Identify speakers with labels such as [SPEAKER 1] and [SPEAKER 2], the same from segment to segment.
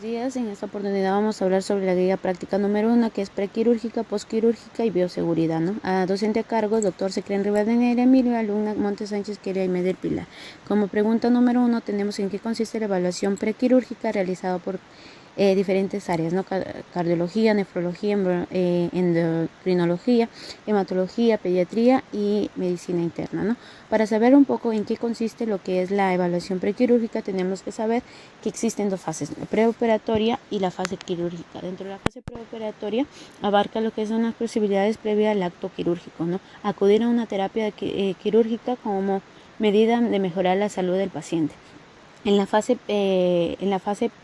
[SPEAKER 1] Buenos días, en esta oportunidad vamos a hablar sobre la guía práctica número 1, que es prequirúrgica, posquirúrgica y bioseguridad, ¿no? Docente a cargo, doctor Secren Rivadeneira Emilio, alumna Monte Sánchez Queria y Medel Pilar. Como pregunta número 1 tenemos en qué consiste la evaluación prequirúrgica realizada por diferentes áreas, ¿no? Cardiología, nefrología, endocrinología, hematología, pediatría y medicina interna, ¿no? Para saber un poco en qué consiste lo que es la evaluación prequirúrgica, tenemos que saber que existen dos fases, la preoperatoria y la fase quirúrgica. Dentro de la fase preoperatoria abarca lo que son las posibilidades previas al acto quirúrgico, ¿no? Acudir a una terapia quirúrgica como medida de mejorar la salud del paciente. En la fase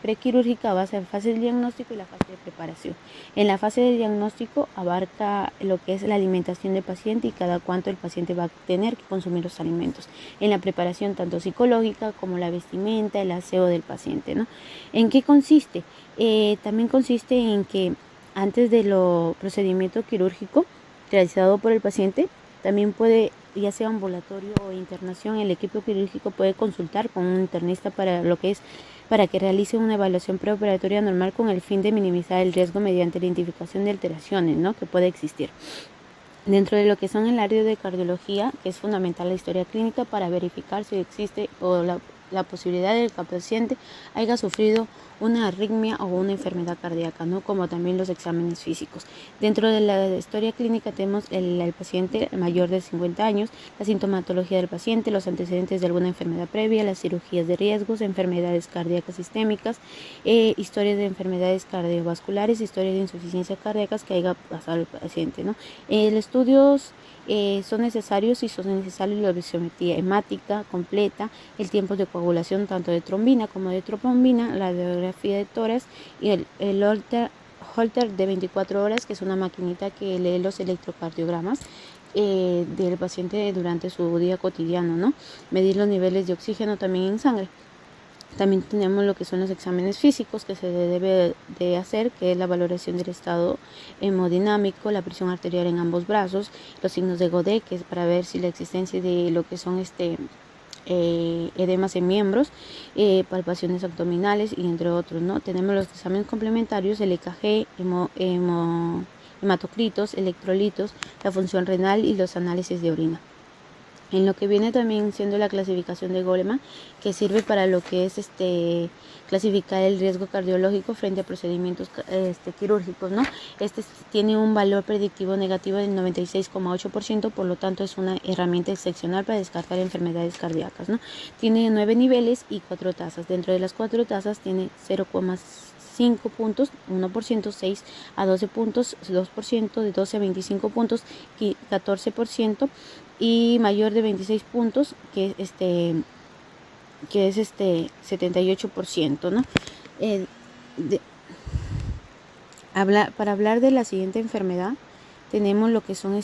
[SPEAKER 1] prequirúrgica va a ser fase de diagnóstico y la fase de preparación. En la fase de diagnóstico abarca lo que es la alimentación del paciente y cada cuánto el paciente va a tener que consumir los alimentos. En la preparación tanto psicológica como la vestimenta, el aseo del paciente, ¿no? ¿En qué consiste? También consiste en que antes de lo procedimiento quirúrgico realizado por el paciente, también puede, ya sea ambulatorio o internación, el equipo quirúrgico puede consultar con un internista para que realice una evaluación preoperatoria normal con el fin de minimizar el riesgo mediante la identificación de alteraciones, ¿no?, que puede existir. Dentro de lo que son el área de cardiología, que es fundamental la historia clínica para verificar si existe o la posibilidad de que el paciente haya sufrido una arritmia o una enfermedad cardíaca, ¿no?, como también los exámenes físicos. Dentro de la historia clínica tenemos el paciente mayor de 50 años, la sintomatología del paciente, los antecedentes de alguna enfermedad previa, las cirugías de riesgos, enfermedades cardíacas sistémicas, historias de enfermedades cardiovasculares, historias de insuficiencia cardíacas que haya pasado el paciente, ¿no? Los estudios son necesarios y son necesarios la biometría hemática completa, el tiempo de coagulación tanto de trombina como de tropombina, la radiografía de tórax y el Holter de 24 horas, que es una maquinita que lee los electrocardiogramas del paciente durante su día cotidiano, ¿no? Medir los niveles de oxígeno también en sangre. También tenemos lo que son los exámenes físicos que se debe de hacer, que es la valoración del estado hemodinámico, la presión arterial en ambos brazos, los signos de Godet, que es para ver si la existencia de lo que son edemas en miembros, palpaciones abdominales y entre otros, ¿no? Tenemos los exámenes complementarios, el EKG, hematocritos, electrolitos, la función renal y los análisis de orina. En lo que viene también siendo la clasificación de Goleman, que sirve para lo que es clasificar el riesgo cardiológico frente a procedimientos quirúrgicos, ¿no? Tiene un valor predictivo negativo del 96,8%, por lo tanto es una herramienta excepcional para descartar enfermedades cardíacas, ¿no? Tiene 9 niveles y 4 tasas. Dentro de las 4 tasas tiene 0,5 puntos, 1%, 6 a 12 puntos, 2%, de 12 a 25 puntos y 14%, y mayor de 26 puntos, que es 78%, ¿no? Para hablar de la siguiente enfermedad, tenemos lo que son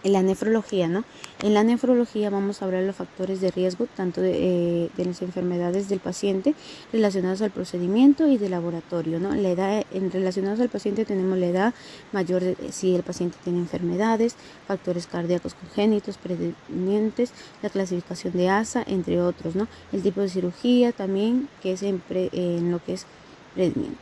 [SPEAKER 1] en la nefrología, ¿no? En la nefrología vamos a hablar de los factores de riesgo, tanto de las enfermedades del paciente relacionadas al procedimiento y de laboratorio, ¿no? La edad, relacionados al paciente tenemos la edad mayor, si el paciente tiene enfermedades, factores cardíacos congénitos, predominantes, la clasificación de ASA, entre otros, ¿no? El tipo de cirugía también, que es en lo que es predominante.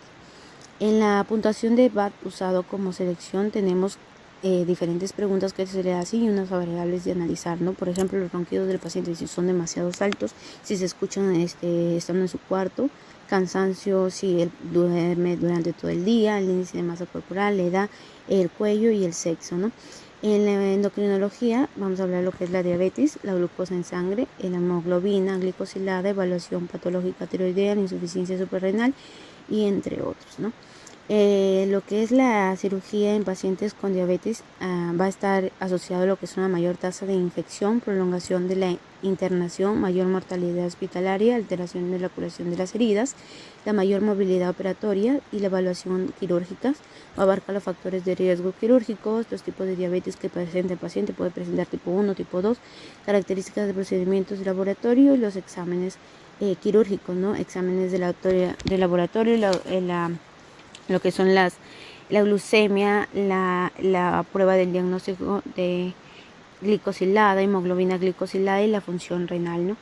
[SPEAKER 1] En la puntuación de BAT usado como selección tenemos diferentes preguntas que se le hacen y unas variables de analizar, ¿no? Por ejemplo, los ronquidos del paciente, si son demasiado altos, si se escuchan estando en su cuarto, cansancio, si él duerme durante todo el día, el índice de masa corporal, la edad, el cuello y el sexo, ¿no? En la endocrinología vamos a hablar lo que es la diabetes, la glucosa en sangre, la hemoglobina glicosilada, evaluación patológica tiroidea, la insuficiencia suprarrenal y entre otros, ¿no? Lo que es la cirugía en pacientes con diabetes va a estar asociado a lo que es una mayor tasa de infección, prolongación de la internación, mayor mortalidad hospitalaria, alteración de la curación de las heridas, la mayor movilidad operatoria y la evaluación quirúrgica. Abarca los factores de riesgo quirúrgicos, los tipos de diabetes que presenta el paciente, puede presentar tipo 1, tipo 2, características de procedimientos de laboratorio y los exámenes quirúrgicos, ¿no? Exámenes de laboratorio, lo que son la glucemia, la prueba del diagnóstico de glicosilada, hemoglobina glicosilada y la función renal, ¿no?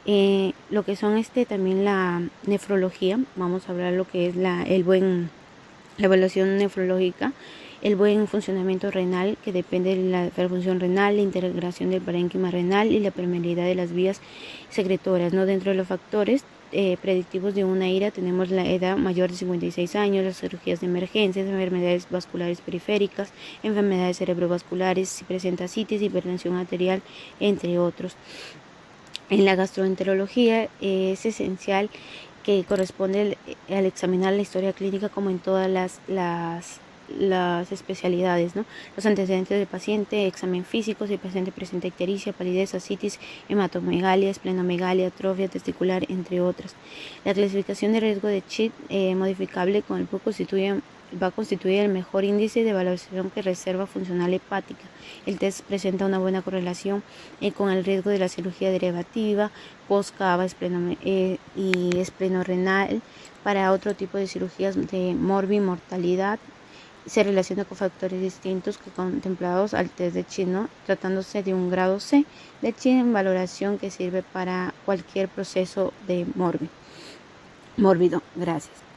[SPEAKER 1] Lo que son también la nefrología, vamos a hablar lo que es la evaluación nefrológica, el buen funcionamiento renal, que depende de la función renal, la integración del parénquima renal y la permeabilidad de las vías secretoras, ¿no? Dentro de los factores predictivos de una IRA tenemos la edad mayor de 56 años, las cirugías de emergencias, enfermedades vasculares periféricas, enfermedades cerebrovasculares, si presenta citis, hipertensión arterial, entre otros. En la gastroenterología es esencial que corresponde al examinar la historia clínica como en todas las especialidades, ¿no? Los antecedentes del paciente, examen físico, si el paciente presenta ictericia, palidez, ascitis, hematomegalia, esplenomegalia, atrofia testicular, entre otras. La clasificación de riesgo de CHID modificable con el va a constituir el mejor índice de evaluación que reserva funcional hepática. El test presenta una buena correlación con el riesgo de la cirugía derivativa, post-cava y esplenorenal para otro tipo de cirugías de morbimortalidad. Se relaciona con factores distintos que contemplados al test de CHID, ¿no? Tratándose de un grado C de CHID en valoración que sirve para cualquier proceso de mórbido. Gracias.